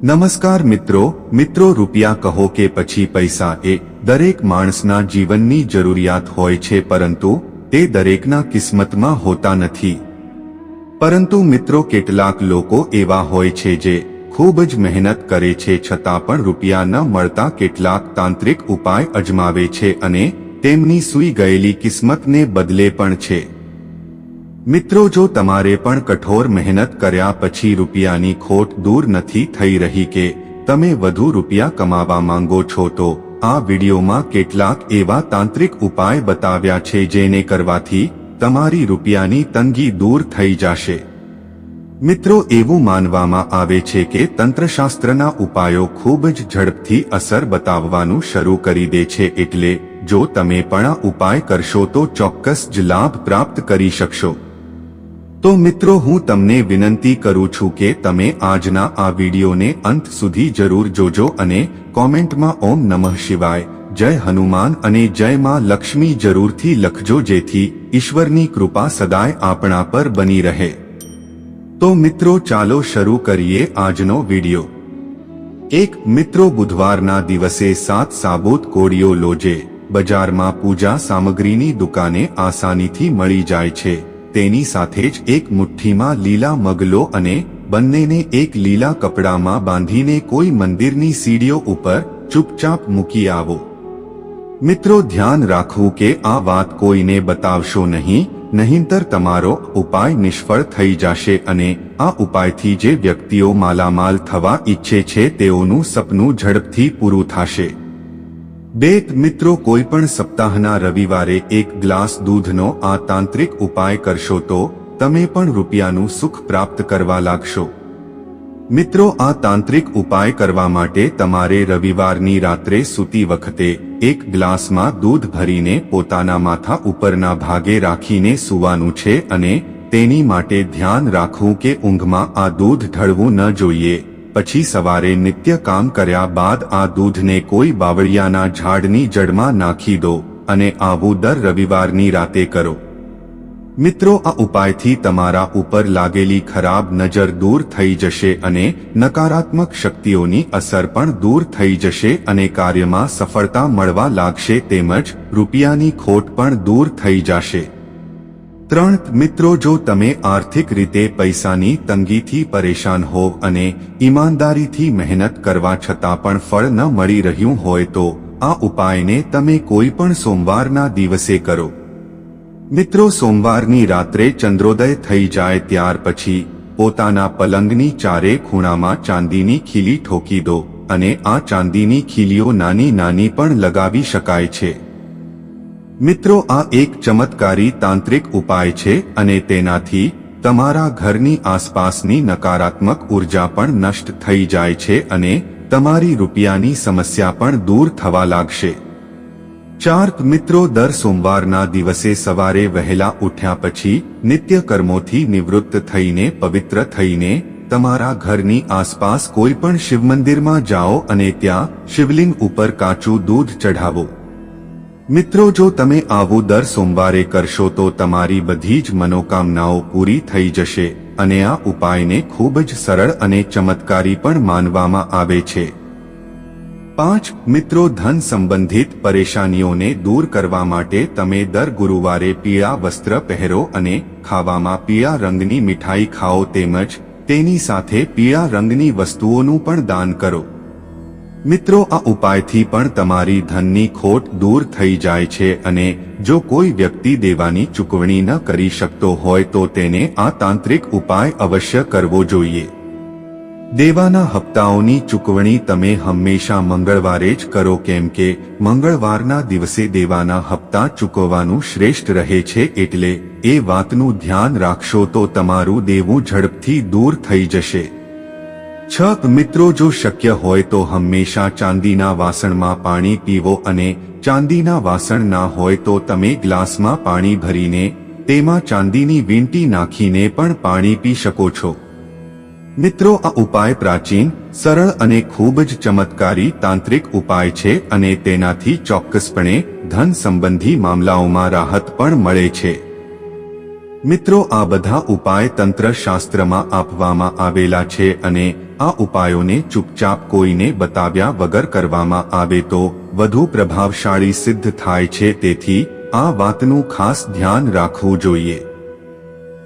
નમસ્કાર મિત્રો રૂપિયા કહો કે પછી પૈસા એ દરેક માણસના જીવનની જરૂરિયાત હોય છે, પરંતુ તે દરેકના કિસ્મતમાં હોતા નથી। પરંતુ મિત્રો, કેટલાક લોકો એવા હોય છે જે ખૂબ જ મહેનત કરે છે છતાં પણ રૂપિયા ન મળતા કેટલાક તાંત્રિક ઉપાય અજમાવે છે અને તેમની સૂઈ ગયેલી કિસ્મતને બદલે પણ છે। મિત્રો, જો તમારે પણ કઠોર મહેનત કર્યા પછી રૂપિયાની ખોટ દૂર નથી થઈ રહી કે તમે વધુ રૂપિયા કમાવા માંગો છો, તો આ વિડીયોમાં કેટલાક એવા તાંત્રિક ઉપાય બતાવ્યા છે જેને કરવાથી તમારી રૂપિયાની તંગી દૂર થઈ જશે। મિત્રો, એવું માનવામાં આવે છે કે તંત્રશાસ્ત્રના ઉપાયો ખૂબ જ ઝડપથી અસર બતાવવાનું શરૂ કરી દે છે, એટલે જો તમે પણ આ ઉપાય કરશો તો ચોક્કસ જ લાભ પ્રાપ્ત કરી શકશો। તો મિત્રો, હું તમને વિનંતી કરું છું કે તમે આજના આ વિડીયોને અંત સુધી જરૂર જોજો અને કોમેન્ટમાં ઓમ નમઃ શિવાય, જય હનુમાન અને જય માં લક્ષ્મી જરૂરથી લખજો, જેથી ઈશ્વરની કૃપા સદાય આપણા પર બની રહે। તો મિત્રો, ચાલો શરૂ કરીએ આજનો વિડીયો। 1 મિત્રો, બુધવારના દિવસે 7 સાબુત કોળીઓ લોજે બજારમાં પૂજા સામગ્રીની દુકાને આસાનીથી મળી જાય છે। તેની સાથે જ એક મુઠ્ઠીમાં લીલા મગ લો અને બંનેને એક લીલા કપડામાં બાંધીને કોઈ મંદિરની સીડીઓ ઉપર ચૂપચાપ મૂકી આવો। મિત્રો, ધ્યાન રાખવું કે આ વાત કોઈને બતાવશો નહીં, નહીંતર તમારો ઉપાય નિષ્ફળ થઈ જશે અને આ ઉપાયથી જે વ્યક્તિઓ માલામાલ થવા ઈચ્છે છે તેઓનું સપનું ઝડપથી પૂરું થશે। 2 મિત્રો, કોઈ પણ સપ્તાહના રવિવારે 1 ગ્લાસ દૂધનો આ તાંત્રિક ઉપાય કરશો તો તમે પણ રૂપિયાનું સુખ પ્રાપ્ત કરવા લાગશો। મિત્રો, આ તાંત્રિક ઉપાય કરવા માટે તમારે રવિવારની રાત્રે સૂતી વખતે 1 ગ્લાસમાં દૂધ ભરીને પોતાના માથા ઉપરના ભાગે રાખીને સૂવાનું છે અને તેની માટે ધ્યાન રાખવું કે ઊંઘમાં આ દૂધ ઢળવું ન જોઈએ। પછી સવારે નિત્ય કામ કર્યા બાદ આ દૂધને કોઈ બાવળિયાના ઝાડની જડમાં નાખી દો અને આવું દર રવિવારની રાતે કરો। મિત્રો, આ ઉપાયથી તમારા ઉપર લાગેલી ખરાબ નજર દૂર થઈ જશે અને નકારાત્મક શક્તિઓની અસર પણ દૂર થઈ જશે અને કાર્યમાં સફળતા મળવા લાગશે, તેમજ રૂપિયાની ખોટ પણ દૂર થઈ જશે। 3 મિત્રો, જો તમે આર્થિક રીતે પૈસાની તંગીથી પરેશાન હોવ અને ઈમાનદારીથી મહેનત કરવા છતાં પણ ફળ ન મળી રહ્યું હોય તો આ ઉપાયને તમે કોઈ પણ સોમવારના દિવસે કરો। મિત્રો, સોમવારની રાત્રે ચંદ્રોદય થઈ જાય ત્યાર પછી પોતાના પલંગની ચારે ખૂણામાં ચાંદીની ખીલી ઠોકી દો અને આ ચાંદીની ખીલીઓ નાની નાની પણ લગાવી શકાય છે। મિત્રો, આ એક ચમત્કારી તાંત્રિક ઉપાય છે અને તેનાથી તમારા ઘરની આસપાસની નકારાત્મક ઉર્જા પણ નષ્ટ થઈ જાય છે અને તમારી રૂપિયાની સમસ્યા પણ દૂર થવા લાગશે। 4 મિત્રો, દર સોમવારના દિવસે સવારે વહેલા ઉઠ્યા પછી નિત્ય કર્મોથી નિવૃત્ત થઈને પવિત્ર થઈને તમારા ઘરની આસપાસ કોઈ પણ શિવમંદિરમાં જાઓ અને ત્યાં શિવલિંગ ઉપર કાચું દૂધ ચઢાવો। મિત્રો, જો તમે આવું દર સોમવારે કરશો તો તમારી બધી જ મનોકામનાઓ પૂરી થઈ જશે અને આ ઉપાયને ખૂબ જ સરળ અને ચમત્કારી પણ માનવામાં આવે છે। 5 મિત્રો, ધન સંબંધિત પરેશાનીઓને દૂર કરવા માટે તમે દર ગુરુવારે પીળા વસ્ત્ર પહેરો અને ખાવામાં પીળા રંગની મીઠાઈ ખાઓ, તેમજ તેની સાથે પીળા રંગની વસ્તુઓનું પણ દાન કરો। મિત્રો, આ ઉપાયથી પણ તમારી ધનની ખોટ દૂર થઈ જાય છે અને જો કોઈ વ્યક્તિ દેવાની ચૂકવણી ન કરી શકતો હોય તો તેને આ તાંત્રિક ઉપાય અવશ્ય કરવો જોઈએ। દેવાના હપ્તાઓની ચૂકવણી તમે હંમેશા મંગળવારે જ કરો, કેમ કે મંગળવારના દિવસે દેવાના હપ્તા ચૂકવવાનું શ્રેષ્ઠ રહે છે, એટલે એ વાતનું ધ્યાન રાખશો તો તમારું દેવું ઝડપથી દૂર થઈ જશે। 6 મિત્રો, જો શક્ય હોય તો હંમેશા ચાંદીના વાસણમાં પાણી પીવો અને ચાંદીના વાસણ ના હોય તો તમે ગ્લાસમાં પાણી ભરીને તેમાં ચાંદીની વીંટી નાખીને પણ પાણી પી શકો છો। મિત્રો, આ ઉપાય પ્રાચીન, સરળ અને ખૂબ જ ચમત્કારી તાંત્રિક ઉપાય છે અને તેનાથી ચોક્કસપણે ધન સંબંધી મામલાઓમાં રાહત પણ મળે છે। મિત્રો, આ બધા ઉપાય તંત્ર શાસ્ત્રમાં આપવામાં આવેલા છે અને આ ઉપાયોને ચૂપચાપ કોઈને બતાવ્યા વગર કરવામાં આવે તો વધુ પ્રભાવશાળી સિદ્ધ થાય છે. તેથી આ વાતનું ખાસ ધ્યાન રાખવું જોઈએ.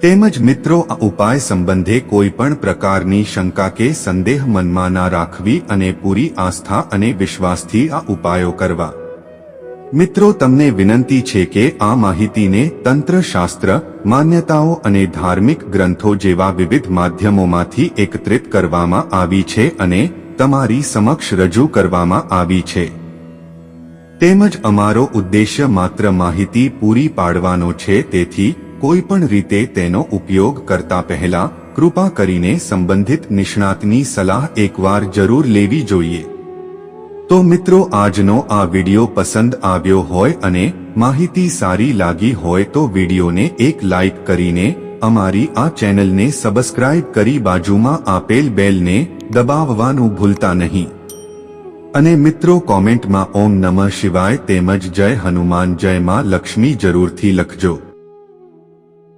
તેમજ મિત્રો, આ ઉપાય સંબંધે કોઈ પણ પ્રકારની શંકા કે સંદેહ મનમાં ના રાખવી અને પૂરી આસ્થા અને વિશ્વાસથી આ ઉપાયો કરવા. મિત્રો, તમને વિનંતી છે કે આ માહિતીને તંત્રશાસ્ત્ર, માન્યતાઓ અને ધાર્મિક ગ્રંથો જેવા વિવિધ માધ્યમોમાંથી એકત્રિત કરવામાં આવી છે અને તમારી સમક્ષ રજૂ કરવામાં આવી છે. તેમજ અમારો ઉદ્દેશ્ય માત્ર માહિતી પૂરી પાડવાનો છે. તેથી કોઈ પણ રીતે તેનો ઉપયોગ કરતા પહેલા કૃપા કરીને સંબંધિત નિષ્ણાતની સલાહ એકવાર જરૂર લેવી જોઈએ. તો મિત્રો, આજનો આ વિડિયો પસંદ આવ્યો હોય અને માહિતી સારી લાગી હોય તો વિડિયોને એક લાઇક કરીને અમારી આ ચેનલને સબસ્ક્રાઇબ કરી બાજુમાં આપેલ બેલને દબાવવાનું ભૂલતા નહીં. અને મિત્રો, કોમેન્ટમાં ઓમ નમઃ શિવાય તેમજ જય હનુમાન, જય માં લક્ષ્મી જરૂરથી લખજો.